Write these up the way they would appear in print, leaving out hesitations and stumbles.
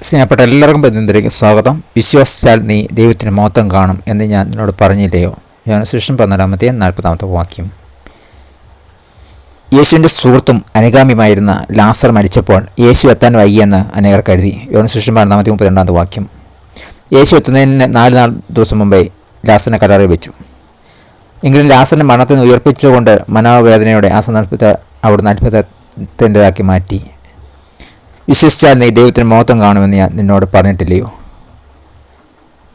സ്നേഹപ്പെട്ട എല്ലാവർക്കും ബന്ധത്തിലേക്ക് സ്വാഗതം. വിശ്വസിച്ചാൽ നീ ദൈവത്തിന് മഹത്വം കാണും എന്ന് ഞാൻ നിന്നോട് പറഞ്ഞില്ലയോ? യോഹന്നാൻ 12:40 വാക്യം. യേശുവിൻ്റെ സുഹൃത്തും അനുഗാമിയുമായിരുന്ന ലാസർ മരിച്ചപ്പോൾ യേശു എത്താൻ വൈകിയെന്ന് അനേകർ കരുതി. യോഹന്നാൻ 12:32 വാക്യം. യേശു എത്തുന്നതിന് 4 ദിവസം മുമ്പേ ലാസറിനെ കല്ലറയിൽ വെച്ചു. എങ്കിലും ലാസറിനെ മരണത്തിൽ നിന്ന് ഉയർപ്പിച്ചുകൊണ്ട് മനോവേദനയോടെ ആ സന്ദർഭത്തെ അവിടുന്ന് അത്ഭുതത്തിൻ്റെതാക്കി മാറ്റി. വിശ്വസിച്ചാൽ നീ ദൈവത്തിന് മഹത്വം കാണുമെന്ന് ഞാൻ നിന്നോട് പറഞ്ഞിട്ടില്ലയോ?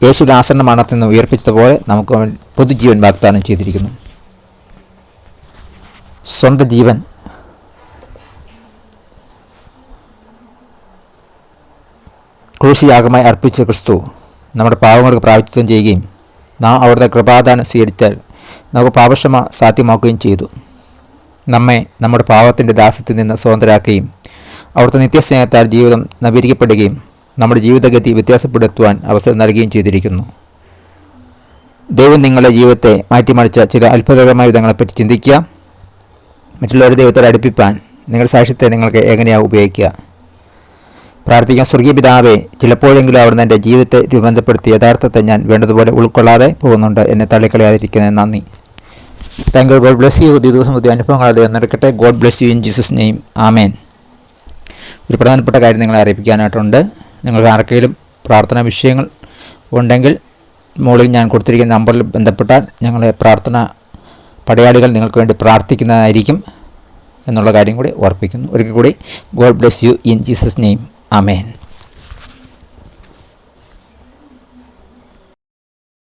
യേശു ലാസറിനെ മരണത്തിൽ നിന്ന് ഉയർപ്പിച്ചതുപോലെ നമുക്ക് അവൻ പുതുജീവൻ വാഗ്ദാനം ചെയ്തിരിക്കുന്നു. സ്വന്തം ജീവൻ ക്രൂശിയാഗമായി അർപ്പിച്ച ക്രിസ്തു നമ്മുടെ പാവങ്ങൾക്ക് പ്രായശ്ചിത്തം ചെയ്യുകയും നാം അവിടുത്തെ കൃപാദാനം സ്വീകരിച്ചാൽ നമുക്ക് പാപക്ഷമ സാധ്യമാക്കുകയും ചെയ്തു. നമ്മെ നമ്മുടെ പാവത്തിൻ്റെ ദാസ്യത്തിൽ നിന്ന് സ്വതന്ത്രരാക്കുകയും അവിടുത്തെ നിത്യസ്നേഹത്താൽ ജീവിതം നവീകരിക്കപ്പെടുകയും നമ്മുടെ ജീവിതഗതി വ്യത്യാസപ്പെടുത്തുവാൻ അവസരം നൽകുകയും ചെയ്തിരിക്കുന്നു. ദൈവം നിങ്ങളുടെ ജീവിതത്തെ മാറ്റിമറിച്ച ചില അത്ഭുതകരമായ വിധങ്ങളെപ്പറ്റി ചിന്തിക്കുക. മറ്റുള്ളവരെ ദൈവത്തോട് അടുപ്പിപ്പാൻ നിങ്ങളുടെ സാക്ഷ്യത്തെ നിങ്ങൾക്ക് എങ്ങനെയാണ് ഉപയോഗിക്കുക? പ്രാർത്ഥിക്കാൻ. സ്വർഗീയ പിതാവേ, ചിലപ്പോഴെങ്കിലും അവിടുന്ന് എൻ്റെ ജീവിതത്തെ രൂപാന്തരപ്പെടുത്തി യഥാർത്ഥത്തെ ഞാൻ വേണ്ടതുപോലെ ഉൾക്കൊള്ളാതെ പോകുന്നുണ്ട്. എന്നെ തള്ളിക്കളയാതിരിക്കുന്നത് നന്ദി. Thank you. God bless you. പുതിയ ദിവസം പുതിയ അനുഭവങ്ങൾ അത് നടക്കട്ടെ. God bless you in Jesus name. ആമേൻ. ഒരു പ്രധാനപ്പെട്ട കാര്യം നിങ്ങളെ അറിയിപ്പിക്കാനായിട്ടുണ്ട്. നിങ്ങൾക്ക് ആർക്കെങ്കിലും പ്രാർത്ഥനാ വിഷയങ്ങൾ ഉണ്ടെങ്കിൽ മുകളിൽ ഞാൻ കൊടുത്തിരിക്കുന്ന നമ്പറിൽ ബന്ധപ്പെട്ടാൽ ഞങ്ങളെ പ്രാർത്ഥന പടയാളികൾ നിങ്ങൾക്ക് വേണ്ടി പ്രാർത്ഥിക്കുന്നതായിരിക്കും എന്നുള്ള കാര്യം കൂടി ഓർപ്പിക്കുന്നു. ഒരിക്കൽ കൂടി God bless you in Jesus name. Amen.